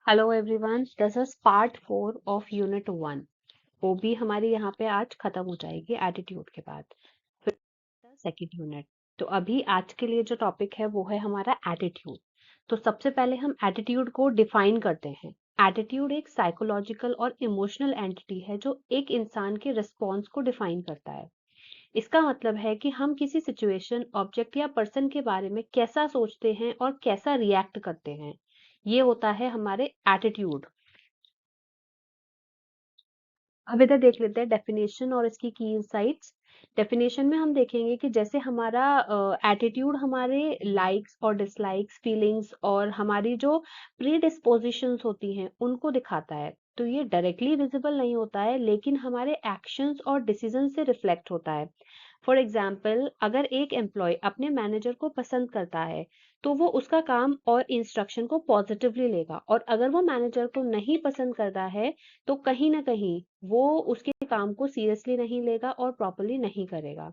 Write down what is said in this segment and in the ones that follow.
Hello everyone, this is part 4 of unit 1। वो भी हमारी यहाँ पे आज खत्म हो जाएगी एटीट्यूड के बाद। फिर सेकंड यूनिट। तो अभी आज के लिए जो टॉपिक है वो है हमारा एटीट्यूड। तो सबसे पहले हम एटीट्यूड को डिफाइन करते हैं। एटीट्यूड एक साइकोलॉजिकल और इमोशनल एंटिटी है जो एक इंसान के रिस्पॉन्स को डिफाइन करता है। इसका मतलब है कि हम किसी सिचुएशन, ऑब्जेक्ट या पर्सन के बारे में कैसा सोचते हैं और कैसा रिएक्ट करते हैं। ये होता है हमारे एटीट्यूड। अब इधर देख लेते हैं डेफिनेशन और इसकी की इनसाइट्स। डेफिनेशन में हम देखेंगे कि जैसे हमारा एटीट्यूड हमारे लाइक्स और डिसलाइक्स, फीलिंग्स और हमारी जो प्री डिस्पोजिशंस होती हैं उनको दिखाता है। तो ये डायरेक्टली विजिबल नहीं होता है, लेकिन हमारे एक्शंस और डिसीजन से रिफ्लेक्ट होता है। फॉर एग्जाम्पल, अगर एक एम्प्लॉय अपने मैनेजर को पसंद करता है तो वो उसका काम और इंस्ट्रक्शन को पॉजिटिवली लेगा, और अगर वो मैनेजर को नहीं पसंद करता है तो कहीं ना कहीं वो उसके काम को सीरियसली नहीं लेगा और प्रॉपरली नहीं करेगा।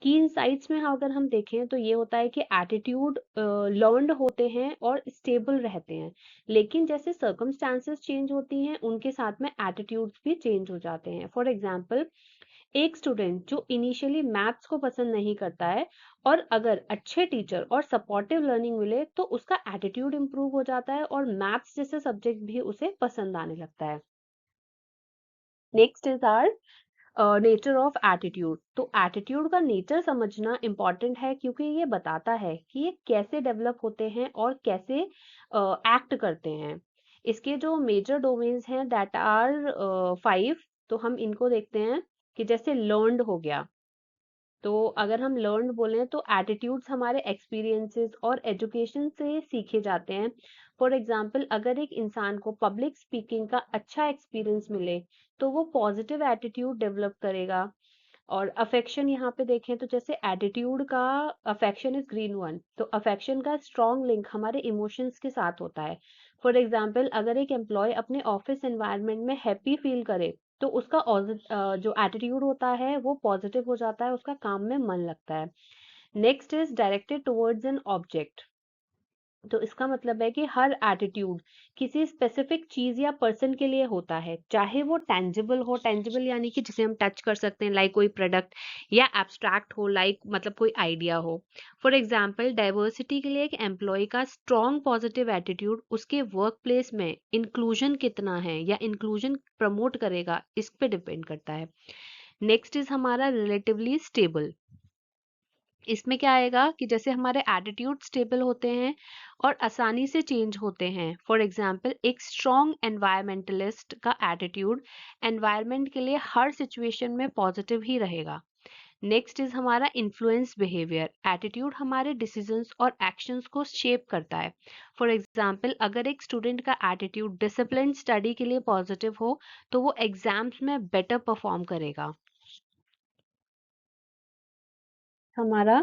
की इनसाइट्स में अगर हम देखें तो ये होता है कि एटीट्यूड लर्न्ड होते हैं और स्टेबल रहते हैं, लेकिन जैसे सर्कमस्टांसेस चेंज होती हैं उनके साथ में एटीट्यूड्स भी चेंज हो जाते हैं। फॉर एग्जांपल, एक स्टूडेंट जो इनिशियली मैथ्स को पसंद नहीं करता है, और अगर अच्छे टीचर और सपोर्टिव लर्निंग मिले तो उसका एटीट्यूड इंप्रूव हो जाता है और मैथ्स जैसे सब्जेक्ट भी उसे पसंद आने लगता है। Next is our nature of attitude. तो एटीट्यूड का नेचर समझना इम्पॉर्टेंट है, क्योंकि ये बताता है कि ये कैसे डेवलप होते हैं और कैसे एक्ट करते हैं। इसके जो मेजर डोमेन्स हैं दैट आर 5। तो हम इनको देखते हैं कि जैसे लर्नड हो गया। तो अगर हम लर्न बोलें तो एटीट्यूड्स हमारे एक्सपीरियंसेस और एजुकेशन से सीखे जाते हैं। फॉर एग्जांपल, अगर एक इंसान को पब्लिक स्पीकिंग का अच्छा एक्सपीरियंस मिले तो वो पॉजिटिव एटीट्यूड डेवलप करेगा। और अफेक्शन यहाँ पे देखें तो जैसे एटीट्यूड का अफेक्शन इज ग्रीन वन, तो अफेक्शन का स्ट्रॉन्ग लिंक हमारे इमोशंस के साथ होता है। फॉर एग्जांपल, अगर एक एम्प्लॉय अपने ऑफिस एनवायरनमेंट में हैप्पी फील करे तो उसका जो एटीट्यूड होता है वो पॉजिटिव हो जाता है, उसका काम में मन लगता है। Next is directed towards an object. तो इसका मतलब है कि हर एटीट्यूड किसी स्पेसिफिक चीज या पर्सन के लिए होता है, चाहे वो टेंजिबल हो। टेंजिबल यानी कि जिसे हम टच कर सकते हैं, लाइक कोई प्रोडक्ट, या एब्स्ट्रैक्ट हो, लाइक मतलब कोई आइडिया हो। फॉर एग्जांपल, डाइवर्सिटी के लिए एक एम्प्लॉय का स्ट्रॉन्ग पॉजिटिव एटीट्यूड उसके वर्क प्लेस में इंक्लूजन कितना है या इंक्लूजन प्रमोट करेगा, इस पे डिपेंड करता है। नेक्स्ट इज हमारा रिलेटिवली स्टेबल। इसमें क्या आएगा कि जैसे हमारे एटीट्यूड स्टेबल होते हैं और आसानी से चेंज होते हैं। फॉर एग्जांपल, एक स्ट्रॉन्ग एनवायरमेंटलिस्ट का एटीट्यूड एनवायरनमेंट के लिए हर सिचुएशन में पॉजिटिव ही रहेगा। नेक्स्ट इज हमारा इन्फ्लुएंस बिहेवियर। एटीट्यूड हमारे डिसीजंस और एक्शंस को शेप करता है। फॉर एग्जांपल, अगर एक स्टूडेंट का एटीट्यूड डिसिप्लिन स्टडी के लिए पॉजिटिव हो तो वो एग्जाम्स में बेटर परफॉर्म करेगा। हमारा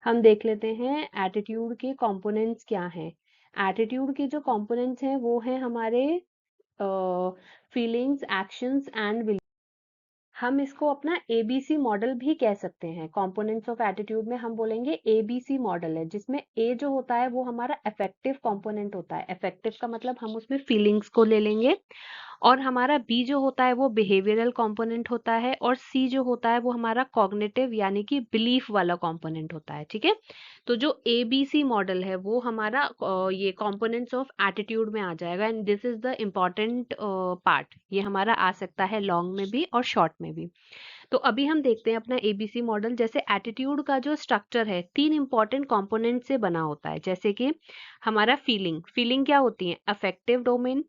हम देख लेते हैं एटीट्यूड के कंपोनेंट्स क्या हैं। एटीट्यूड के जो कंपोनेंट्स हैं वो हैं हमारे फीलिंग्स, एक्शंस एंड बिलीफ। हम इसको अपना एबीसी मॉडल भी कह सकते हैं। कंपोनेंट्स ऑफ एटीट्यूड में हम बोलेंगे एबीसी मॉडल है, जिसमें ए जो होता है वो हमारा अफेक्टिव कंपोनेंट होता है। अफेक्टिव का मतलब हम उसमें फीलिंग्स को ले लेंगे। और हमारा बी जो होता है वो बिहेवियरल कंपोनेंट होता है, और सी जो होता है वो हमारा कॉग्निटिव यानी कि बिलीफ वाला कंपोनेंट होता है। ठीक है, तो जो ए बी सी मॉडल है वो हमारा ये कंपोनेंट्स ऑफ एटीट्यूड में आ जाएगा, and this is the important part. ये हमारा आ सकता है लॉन्ग में भी और शॉर्ट में भी। तो अभी हम देखते हैं अपना एबीसी मॉडल। जैसे एटीट्यूड का जो स्ट्रक्चर है तीन इंपॉर्टेंट कंपोनेंट से बना होता है, जैसे कि हमारा फीलिंग। फीलिंग क्या होती है? Affective domain.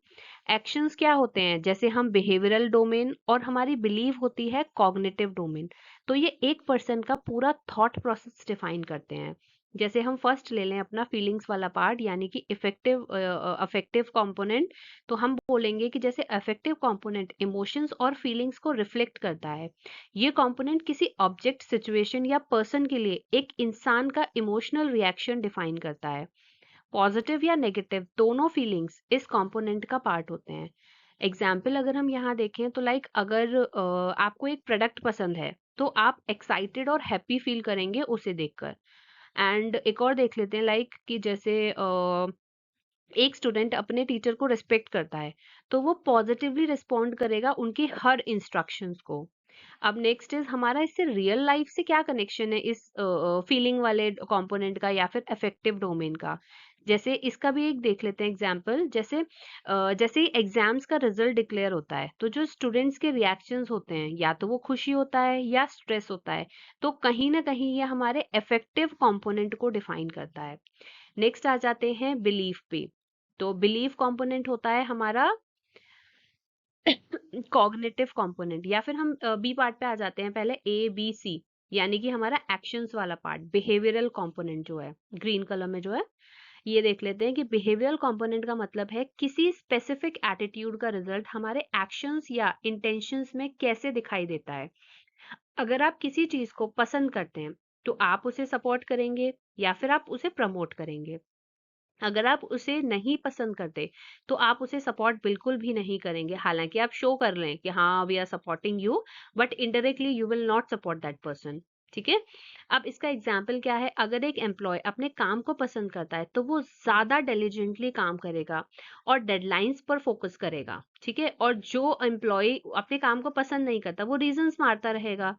एक्शंस क्या होते हैं? जैसे हम बिहेवियरल डोमेन। और हमारी बिलीव होती है कॉग्निटिव डोमेन। तो ये एक पर्सन का पूरा थॉट प्रोसेस डिफाइन करते हैं। जैसे हम फर्स्ट ले लें अपना फीलिंग्स वाला पार्ट, यानी कि इफेक्टिव अफेक्टिव कंपोनेंट। तो हम बोलेंगे कि जैसे अफेक्टिव कंपोनेंट इमोशंस और फीलिंग्स को रिफ्लेक्ट करता है। ये कंपोनेंट किसी ऑब्जेक्ट, सिचुएशन या पर्सन के लिए एक इंसान का इमोशनल रिएक्शन डिफाइन करता है। पॉजिटिव या नेगेटिव दोनों फीलिंग्स इस कंपोनेंट का पार्ट होते हैं। एग्जाम्पल अगर हम यहाँ देखें तो लाइक अगर आपको एक प्रोडक्ट पसंद है तो आप एक्साइटेड और हैप्पी फील करेंगे उसे देखकर। एंड एक और देख लेते हैं, लाइक कि जैसे एक स्टूडेंट अपने टीचर को रिस्पेक्ट करता है, तो वो पॉजिटिवली रिस्पॉन्ड करेगा उनके हर इंस्ट्रक्शंस को। अब नेक्स्ट इज हमारा इससे रियल लाइफ से क्या कनेक्शन है, इस फीलिंग वाले कंपोनेंट का या फिर अफेक्टिव डोमेन का। जैसे इसका भी एक देख लेते हैं एग्जांपल। जैसे एग्जाम्स का रिजल्ट डिक्लेयर होता है, तो जो स्टूडेंट्स के रिएक्शंस होते हैं, या तो वो खुशी होता है या स्ट्रेस होता है, तो कहीं ना कहीं ये हमारे अफेक्टिव कंपोनेंट को डिफाइन करता है। नेक्स्ट आ जाते हैं बिलीफ पे। तो बिलीफ कंपोनेंट होता है हमारा कॉग्निटिव कंपोनेंट, या फिर हम बी पार्ट पे आ जाते हैं पहले, ए बी सी, यानी कि हमारा एक्शंस वाला पार्ट, बिहेवियरल कंपोनेंट जो है ग्रीन कलर में जो है, ये देख लेते हैं कि बिहेवियरल कंपोनेंट का मतलब है किसी स्पेसिफिक एटीट्यूड का रिजल्ट हमारे एक्शंस या इंटेंशंस में कैसे दिखाई देता है। अगर आप किसी चीज को पसंद करते हैं, तो आप उसे सपोर्ट करेंगे या फिर आप उसे प्रमोट करेंगे। अगर आप उसे नहीं पसंद करते, तो आप उसे सपोर्ट बिल्कुल भी नहीं करेंगे, हालांकि आप शो कर लें कि हाँ we are supporting you, but indirectly you will not support that person. ठीक है। अब इसका एग्जाम्पल क्या है, अगर एक एम्प्लॉय अपने काम को पसंद करता है, तो वो ज्यादा डिलीजेंटली काम करेगा और डेडलाइंस पर फोकस करेगा। ठीक है। और जो एम्प्लॉय अपने काम को पसंद नहीं करता, वो रीजंस मारता रहेगा।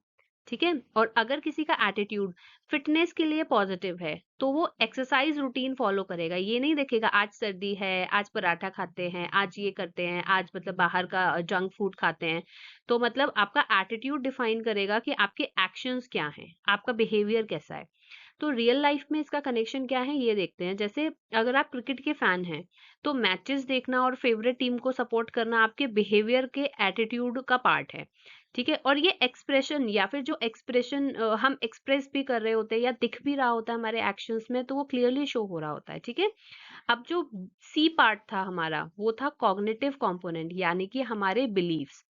ठीक है। और अगर किसी का एटीट्यूड फिटनेस के लिए पॉजिटिव है, तो वो एक्सरसाइज रूटीन फॉलो करेगा, ये नहीं देखेगा आज सर्दी है आज पराठा खाते हैं, आज ये करते हैं, आज मतलब बाहर का जंक फूड खाते हैं। तो मतलब आपका एटीट्यूड डिफाइन करेगा कि आपके एक्शंस क्या हैं, आपका बिहेवियर कैसा है। तो रियल लाइफ में इसका कनेक्शन क्या है, ये देखते हैं। जैसे अगर आप क्रिकेट के फैन हैं, तो मैचेस देखना और फेवरेट टीम को सपोर्ट करना आपके बिहेवियर के एटीट्यूड का पार्ट है। ठीक है। और ये एक्सप्रेशन, या फिर जो एक्सप्रेशन हम एक्सप्रेस भी कर रहे होते हैं या दिख भी रहा होता है हमारे एक्शंस में, तो वो क्लियरली शो हो रहा होता है। ठीक है। अब जो सी पार्ट था हमारा, वो था कॉग्निटिव कंपोनेंट, यानी कि हमारे बिलीव्स।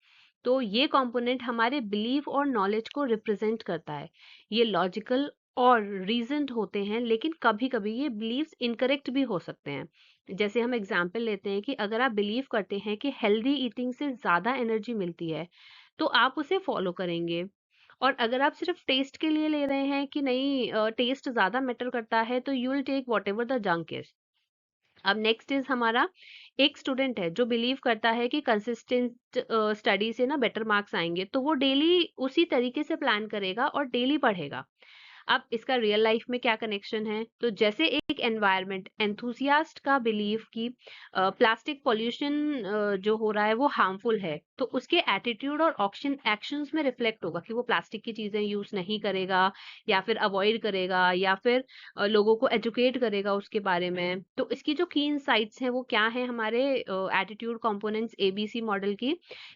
तो ये कंपोनेंट हमारे बिलीफ और नॉलेज को रिप्रेजेंट करता है। ये लॉजिकल और रीजंड होते हैं, लेकिन कभी कभी ये बिलीव्स इनकरेक्ट भी हो सकते हैं। जैसे हम एग्जाम्पल लेते हैं कि अगर आप बिलीव करते हैं कि हेल्दी ईटिंग से ज्यादा एनर्जी मिलती है, तो आप उसे फॉलो करेंगे। और अगर आप सिर्फ टेस्ट के लिए ले रहे हैं कि नहीं, टेस्ट ज्यादा मैटर करता है, तो you will take whatever the junk is. अब नेक्स्ट इज हमारा, एक स्टूडेंट है जो बिलीव करता है कि कंसिस्टेंट स्टडी से ना बेटर मार्क्स आएंगे, तो वो डेली उसी तरीके से प्लान करेगा और डेली पढ़ेगा। अब इसका रियल लाइफ में क्या कनेक्शन है, तो जैसे एक एनवायरनमेंट एंथुसियास्ट का बिलीव कि प्लास्टिक पॉल्यूशन जो हो रहा है वो हार्मफुल है, तो उसके एटीट्यूड और ऑक्शन एक्शंस में रिफ्लेक्ट होगा कि वो प्लास्टिक की चीजें यूज नहीं करेगा, या फिर अवॉइड करेगा, या फिर लोगों को एजुकेट करेगा उसके बारे में। तो इसकी जो की इनसाइट्स हैं वो क्या है हमारे एटीट्यूड कंपोनेंट्स एबीसी मॉडल की,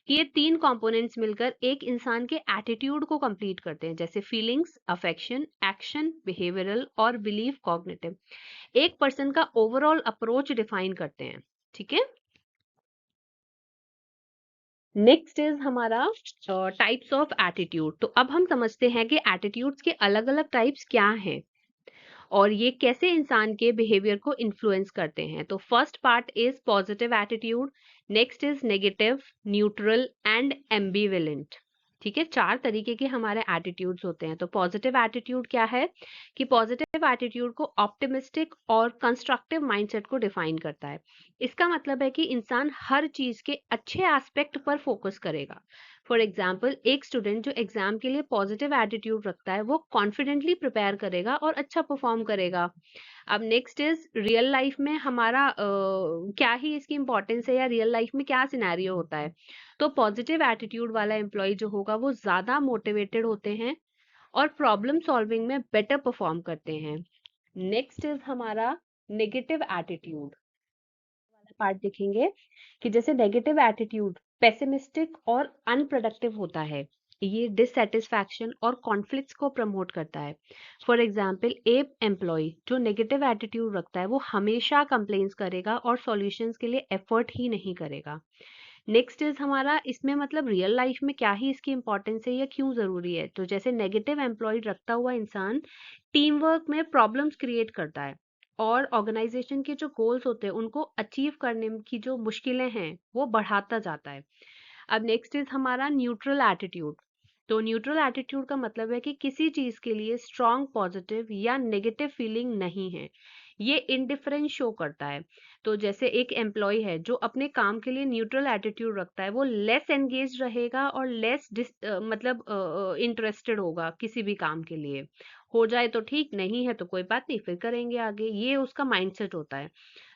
कि ये तीन कंपोनेंट्स मिलकर एक इंसान के एटीट्यूड को कंप्लीट करते हैं, जैसे फीलिंग्स, अफेक्शन, एक्शन, बिहेवियरल और बिलीफ, कॉग्निटिव, एक पर्सन का ओवरऑल अप्रोच डिफाइन करते हैं। ठीक है। नेक्स्ट इज हमारा टाइप्स ऑफ एटीट्यूड। तो अब हम समझते हैं कि एटीट्यूड्स के अलग अलग टाइप्स क्या हैं और ये कैसे इंसान के बिहेवियर को इन्फ्लुएंस करते हैं। तो first part is positive attitude, next is negative, neutral and ambivalent. ठीक है। चार तरीके के हमारे एटीट्यूड्स होते हैं। तो पॉजिटिव एटीट्यूड क्या है, कि पॉजिटिव एटीट्यूड को ऑप्टिमिस्टिक और कंस्ट्रक्टिव माइंडसेट को डिफाइन करता है। इसका मतलब है कि इंसान हर चीज के अच्छे एस्पेक्ट पर फोकस करेगा। फॉर एग्जाम्पल, एक स्टूडेंट जो एग्जाम के लिए पॉजिटिव एटीट्यूड रखता है, वो कॉन्फिडेंटली प्रिपेयर करेगा और अच्छा परफॉर्म करेगा। अब नेक्स्ट इज रियल लाइफ में हमारा क्या ही इसकी इंपॉर्टेंस है, या रियल लाइफ में क्या सिनेरियो होता है। तो पॉजिटिव एटीट्यूड वाला एम्प्लॉय जो होगा वो ज्यादा मोटिवेटेड होते हैं और प्रॉब्लम सॉल्विंग में बेटर परफॉर्म करते हैं। नेक्स्ट इज हमारा नेगेटिव एटीट्यूड वाला पार्ट देखेंगे, कि जैसे नेगेटिव एटीट्यूड पेसिमिस्टिक और अनप्रोडक्टिव होता है। ये डिससेटिस्फैक्शन और कॉन्फ्लिक्ट्स को प्रमोट करता है। फॉर एग्जाम्पल, एक एम्प्लॉय जो नेगेटिव एटीट्यूड रखता है, वो हमेशा कंप्लेन्स करेगा और सॉल्यूशंस के लिए एफर्ट ही नहीं करेगा। नेक्स्ट इज हमारा, इसमें मतलब रियल लाइफ में क्या ही इसकी इंपॉर्टेंस है या क्यों जरूरी है। तो जैसे नेगेटिव एम्प्लॉय रखता हुआ इंसान टीम वर्क में प्रॉब्लम्स क्रिएट करता है और ऑर्गेनाइजेशन के जो गोल्स होते हैं उनको अचीव करने की जो मुश्किलें हैं वो बढ़ाता जाता है। अब नेक्स्ट इज हमारा न्यूट्रल एटीट्यूड। तो न्यूट्रल एटीट्यूड का मतलब है कि किसी चीज के लिए स्ट्रॉन्ग पॉजिटिव या नेगेटिव फीलिंग नहीं है। ये इंडिफरेंस शो करता है। तो जैसे एक एम्प्लॉय है जो अपने काम के लिए न्यूट्रल एटीट्यूड रखता है, वो लेस एंगेज रहेगा और लेस मतलब इंटरेस्टेड होगा किसी भी काम के लिए। हो जाए तो ठीक, नहीं है तो कोई बात नहीं, फिर करेंगे आगे, ये उसका माइंडसेट होता है।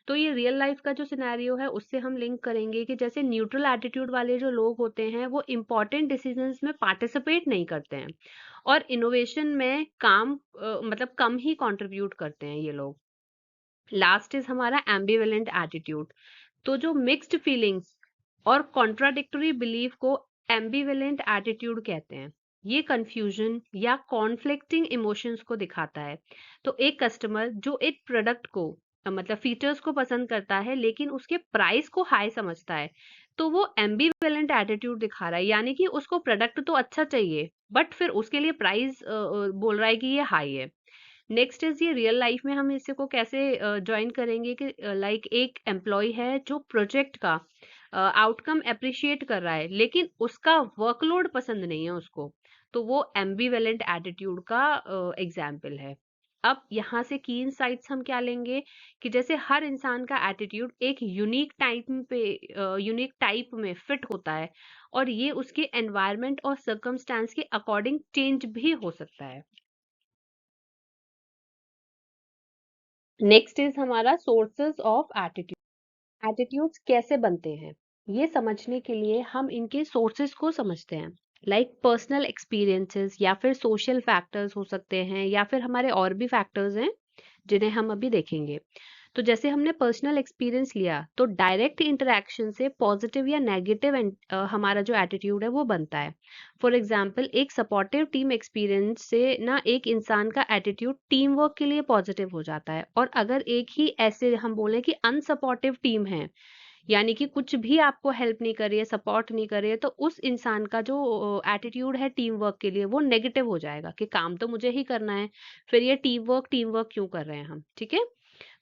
तो ये रियल लाइफ का जो सिनेरियो है उससे हम लिंक करेंगे कि जैसे न्यूट्रल एटीट्यूड वाले जो लोग होते हैं वो इंपॉर्टेंट डिसीजंस में पार्टिसिपेट नहीं करते हैं और इनोवेशन में मतलब कम ही कंट्रीब्यूट करते हैं ये लोग। लास्ट इज हमारा एम्बिवेलेंट एटीट्यूड। तो जो मिक्स्ड फीलिंग्स और कॉन्ट्राडिक्टरी बिलीफ को एम्बिवेलेंट एटीट्यूड कहते हैं। ये कंफ्यूजन या कॉन्फ्लिक्टिंग इमोशंस को दिखाता है। तो एक कस्टमर जो एक प्रोडक्ट को मतलब फीचर्स को पसंद करता है लेकिन उसके प्राइस को हाई समझता है, तो वो एम्बिवेलेंट एटीट्यूड दिखा रहा है, यानी कि उसको प्रोडक्ट तो अच्छा चाहिए बट फिर उसके लिए प्राइस बोल रहा है कि ये हाई है। नेक्स्ट इज ये रियल लाइफ में हम इसे को कैसे ज्वाइन करेंगे कि लाइक एक एम्प्लॉय है जो प्रोजेक्ट का आउटकम अप्रिशिएट कर रहा है लेकिन उसका वर्कलोड पसंद नहीं है उसको, तो वो एम्बिवेलेंट एटीट्यूड का एग्जाम्पल है। अब यहाँ से की इनसाइट्स हम क्या लेंगे कि जैसे हर इंसान का एटीट्यूड एक यूनिक टाइप में फिट होता है और ये उसके एनवायरनमेंट और सर्कमस्टांस के अकॉर्डिंग चेंज भी हो सकता है। नेक्स्ट इज हमारा सोर्सेस ऑफ एटीट्यूड। एटीट्यूड्स कैसे बनते हैं, ये समझने के लिए हम इनके सोर्सेस को समझते हैं। लाइक पर्सनल एक्सपीरियंसेस या फिर सोशल फैक्टर्स हो सकते हैं या फिर हमारे और भी फैक्टर्स हैं जिन्हें हम अभी देखेंगे। तो जैसे हमने पर्सनल एक्सपीरियंस लिया तो डायरेक्ट इंटरेक्शन से पॉजिटिव या नेगेटिव हमारा जो एटीट्यूड है वो बनता है। फॉर एग्जांपल एक सपोर्टिव टीम एक्सपीरियंस से ना एक इंसान का एटीट्यूड टीम वर्क के लिए पॉजिटिव हो जाता है, और अगर एक ही ऐसे हम बोले कि अनसपोर्टिव टीम है, यानी कि कुछ भी आपको हेल्प नहीं कर रही है, सपोर्ट नहीं कर रही है, तो उस इंसान का जो एटीट्यूड है टीम वर्क के लिए वो नेगेटिव हो जाएगा कि काम तो मुझे ही करना है, फिर ये टीम वर्क क्यों कर रहे हैं हम, ठीक है।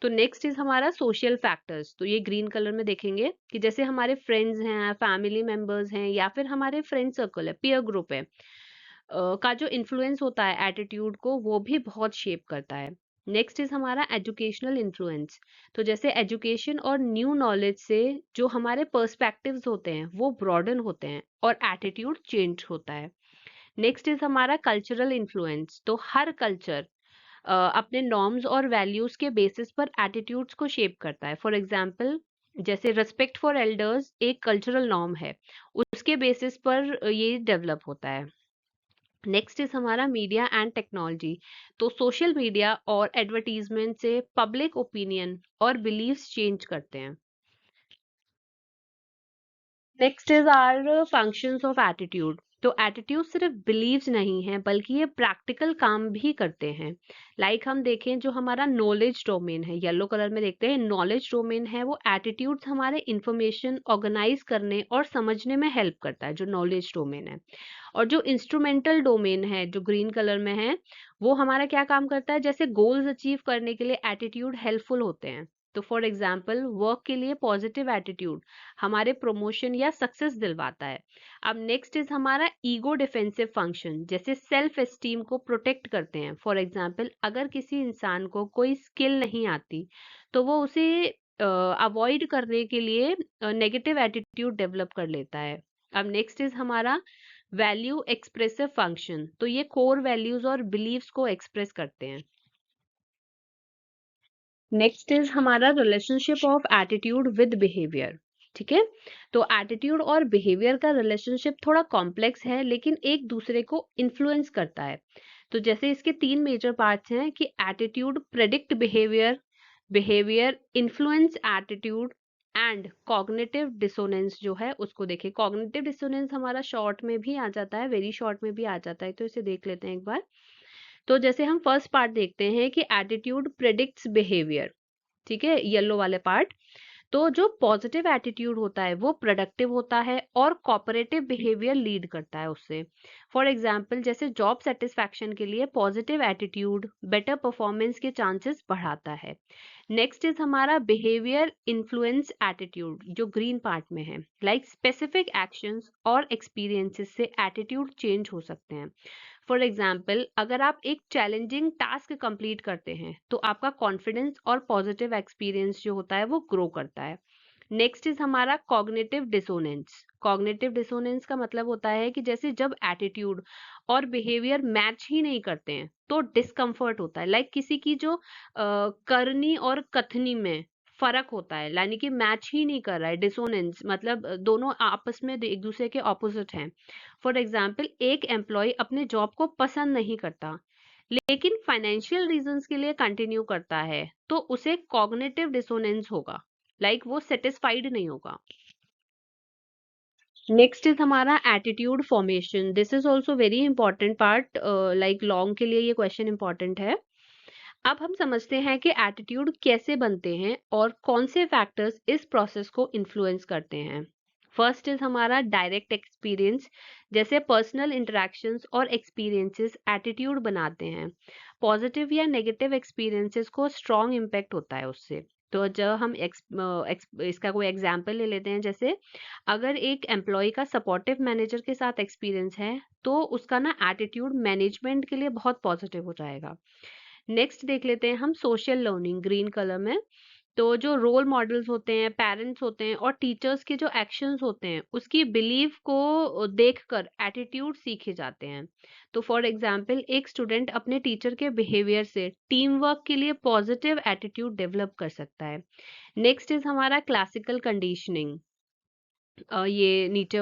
तो नेक्स्ट इज हमारा सोशल फैक्टर्स। तो ये ग्रीन कलर में देखेंगे कि जैसे हमारे फ्रेंड्स हैं, फैमिली मेंबर्स हैं या फिर हमारे फ्रेंड सर्कल है, पीयर ग्रुप है, का जो इन्फ्लुएंस होता है एटीट्यूड को वो भी बहुत शेप करता है। नेक्स्ट इज हमारा एजुकेशनल इन्फ्लुएंस। तो जैसे एजुकेशन और न्यू नॉलेज से जो हमारे पर्सपेक्टिव्स होते हैं वो ब्रॉडन होते हैं और एटीट्यूड चेंज होता है। नेक्स्ट इज हमारा कल्चरल इन्फ्लुएंस। तो हर कल्चर अपने नॉर्म्स और वैल्यूज के बेसिस पर एटीट्यूड्स को शेप करता है। फॉर एग्जाम्पल जैसे रिस्पेक्ट फॉर एल्डर्स एक कल्चरल नॉर्म है, उसके बेसिस पर ये डेवलप होता है। नेक्स्ट इज हमारा मीडिया एंड टेक्नोलॉजी। तो सोशल मीडिया और एडवर्टीजमेंट से पब्लिक ओपिनियन और बिलीव्स चेंज करते हैं। Next is our functions of attitude. तो एटीट्यूड सिर्फ बिलीव्स नहीं है बल्कि ये प्रैक्टिकल काम भी करते हैं। लाइक हम देखें जो हमारा नॉलेज डोमेन है, येलो कलर में देखते हैं, नॉलेज डोमेन है, वो एटीट्यूड्स हमारे इंफॉर्मेशन ऑर्गेनाइज करने और समझने में हेल्प करता है, जो नॉलेज डोमेन है। और जो इंस्ट्रूमेंटल डोमेन है जो ग्रीन कलर में है, वो हमारा क्या काम करता है, जैसे गोल्स अचीव करने के लिए एटीट्यूड हेल्पफुल होते हैं। तो फॉर एग्जाम्पल वर्क के लिए पॉजिटिव एटीट्यूड हमारे प्रमोशन या सक्सेस दिलवाता है। अब नेक्स्ट इज हमारा ईगो डिफेंसिव फंक्शन, जैसे सेल्फ एस्टीम को प्रोटेक्ट करते हैं। फॉर एग्जाम्पल अगर किसी इंसान को कोई स्किल नहीं आती तो वो उसे अवॉइड करने के लिए नेगेटिव एटीट्यूड डेवलप कर लेता है। अब नेक्स्ट इज हमारा वैल्यू एक्सप्रेसिव फंक्शन। तो ये कोर वैल्यूज और बिलीव्स को एक्सप्रेस करते हैं। नेक्स्ट इज हमारा relationship of attitude with behaviour. ठीक है, तो एटीट्यूड और बिहेवियर का रिलेशनशिप थोड़ा कॉम्प्लेक्स है लेकिन एक दूसरे को इन्फ्लुएंस करता है। तो जैसे इसके तीन मेजर पार्ट्स हैं कि attitude predict behaviour, behaviour influence attitude, and cognitive dissonance जो है उसको देखें। कॉग्निटिव डिसोनेंस हमारा शॉर्ट में भी आ जाता है, वेरी शॉर्ट में भी आ जाता है, तो इसे देख लेते हैं एक बार। तो जैसे हम फर्स्ट पार्ट देखते हैं कि एटीट्यूड प्रेडिक्ट्स बिहेवियर, ठीक है, येलो वाले पार्ट। तो जो पॉजिटिव एटीट्यूड होता है वो प्रोडक्टिव होता है और कोऑपरेटिव बिहेवियर लीड करता है उससे। फॉर एग्जांपल जैसे जॉब सेटिस्फैक्शन के लिए पॉजिटिव एटीट्यूड बेटर परफॉर्मेंस के चांसेस बढ़ाता है। नेक्स्ट इज हमारा बिहेवियर इन्फ्लुएंस एटीट्यूड जो ग्रीन पार्ट में है। लाइक स्पेसिफिक एक्शंस और एक्सपीरियंसेस से एटीट्यूड चेंज हो सकते हैं। फॉर एग्जाम्पल, अगर आप एक चैलेंजिंग टास्क कंप्लीट करते हैं तो आपका कॉन्फिडेंस और पॉजिटिव एक्सपीरियंस जो होता है वो ग्रो करता है। नेक्स्ट इज हमारा कॉग्निटिव डिसोनेंस। कॉग्निटिव डिसोनेंस का मतलब होता है कि जैसे जब एटीट्यूड और बिहेवियर मैच ही नहीं करते हैं तो डिस्कम्फर्ट होता है। लाइक किसी की जो करनी और कथनी में फर्क होता है, यानी कि मैच ही नहीं कर रहा है। डिसोनेंस मतलब दोनों आपस में एक दूसरे के ऑपोजिट हैं। फॉर एग्जाम्पल, एक एम्प्लॉय अपने जॉब को पसंद नहीं करता लेकिन फाइनेंशियल रीजंस के लिए कंटिन्यू करता है तो उसे कॉग्निटिव डिसोनेंस होगा। लाइक वो सेटिस्फाइड नहीं होगा। नेक्स्ट इज हमारा attitude formation. This is also very important part, like long के लिए ये क्वेश्चन इंपॉर्टेंट है। अब हम समझते हैं कि एटीट्यूड कैसे बनते हैं और कौन से फैक्टर्स इस प्रोसेस को इन्फ्लुएंस करते हैं। फर्स्ट इज हमारा डायरेक्ट एक्सपीरियंस। जैसे पर्सनल इंटरेक्शंस और एक्सपीरियंसेस एटीट्यूड बनाते हैं। पॉजिटिव या नेगेटिव एक्सपीरियंसेस को स्ट्रॉन्ग इम्पैक्ट होता है उससे। तो जब हम इसका कोई एग्जाम्पल ले लेते हैं, जैसे अगर एक एम्प्लॉय का सपोर्टिव मैनेजर के साथ एक्सपीरियंस है तो उसका ना एटीट्यूड मैनेजमेंट के लिए बहुत पॉजिटिव हो जाएगा। नेक्स्ट देख लेते हैं हम सोशल लर्निंग, ग्रीन कलर में। तो जो रोल मॉडल्स होते हैं, पेरेंट्स होते हैं और टीचर्स के जो एक्शंस होते हैं उसकी बिलीफ को देखकर एटीट्यूड सीखे जाते हैं। तो फॉर एग्जांपल, एक स्टूडेंट अपने टीचर के बिहेवियर से टीम वर्क के लिए पॉजिटिव एटीट्यूड डेवलप कर सकता है। नेक्स्ट इज हमारा क्लासिकल कंडीशनिंग। ये नीचे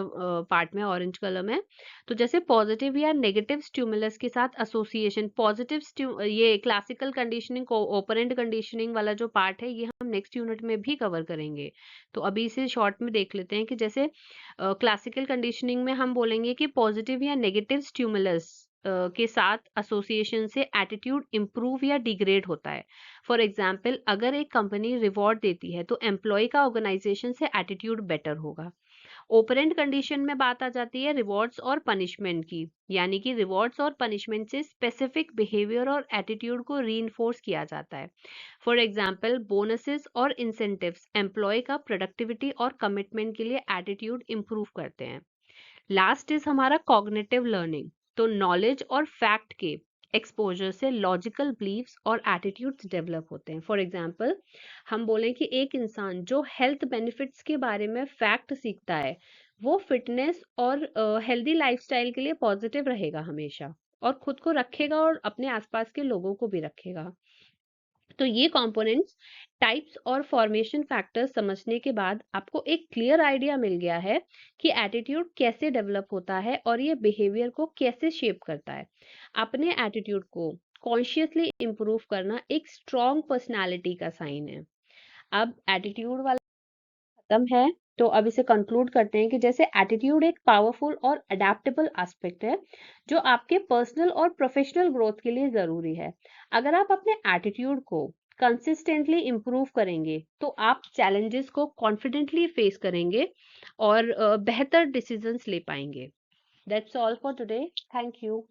पार्ट में ऑरेंज कलर में। तो जैसे पॉजिटिव या नेगेटिव स्टिमुलस के साथ एसोसिएशन, पॉजिटिव ये क्लासिकल कंडीशनिंग को ओपरेंट कंडीशनिंग वाला जो पार्ट है ये हम नेक्स्ट यूनिट में भी कवर करेंगे। तो अभी इसे शॉर्ट में देख लेते हैं कि जैसे क्लासिकल कंडीशनिंग में हम बोलेंगे कि पॉजिटिव या नेगेटिव स्टिमुलस के साथ एसोसिएशन से एटीट्यूड इंप्रूव या डिग्रेड होता है। फॉर एग्जाम्पल, अगर एक कंपनी रिवॉर्ड देती है तो एम्प्लॉय का ऑर्गेनाइजेशन से एटीट्यूड बेटर होगा। ओपरेंट कंडीशन में बात आ जाती है रिवॉर्ड्स और पनिशमेंट की, यानी कि रिवॉर्ड्स और पनिशमेंट से स्पेसिफिक बिहेवियर और एटीट्यूड को रीइंफोर्स किया जाता है। फॉर एग्जांपल, बोनसेस और इंसेंटिव्स एम्प्लॉय का प्रोडक्टिविटी और कमिटमेंट के लिए एटीट्यूड इंप्रूव करते हैं। लास्ट इज हमारा कॉग्निटिव लर्निंग। तो नॉलेज और फैक्ट के एक्सपोजर से लॉजिकल बिलीव्स और एटीट्यूड्स डेवलप होते हैं। फॉर एग्जांपल, हम बोलें कि एक इंसान जो हेल्थ बेनिफिट्स के बारे में फैक्ट सीखता है वो फिटनेस और हेल्दी लाइफस्टाइल के लिए पॉजिटिव रहेगा हमेशा, और खुद को रखेगा और अपने आसपास के लोगों को भी रखेगा। तो ये कंपोनेंट्स, टाइप्स और फॉर्मेशन फैक्टर्स समझने के बाद आपको एक क्लियर आइडिया मिल गया है कि एटीट्यूड कैसे डेवलप होता है और ये बिहेवियर को कैसे शेप करता है। अपने एटीट्यूड को कॉन्शियसली इम्प्रूव करना एक स्ट्रॉन्ग पर्सनालिटी का साइन है। अब एटीट्यूड वाला खत्म है, तो अब इसे कंक्लूड करते हैं कि जैसे एटीट्यूड एक पावरफुल और अडेप्टेबल एस्पेक्ट है जो आपके पर्सनल और प्रोफेशनल ग्रोथ के लिए जरूरी है। अगर आप अपने एटीट्यूड को कंसिस्टेंटली इम्प्रूव करेंगे तो आप चैलेंजेस को कॉन्फिडेंटली फेस करेंगे और बेहतर डिसीजंस ले पाएंगे। That's all for today. Thank you.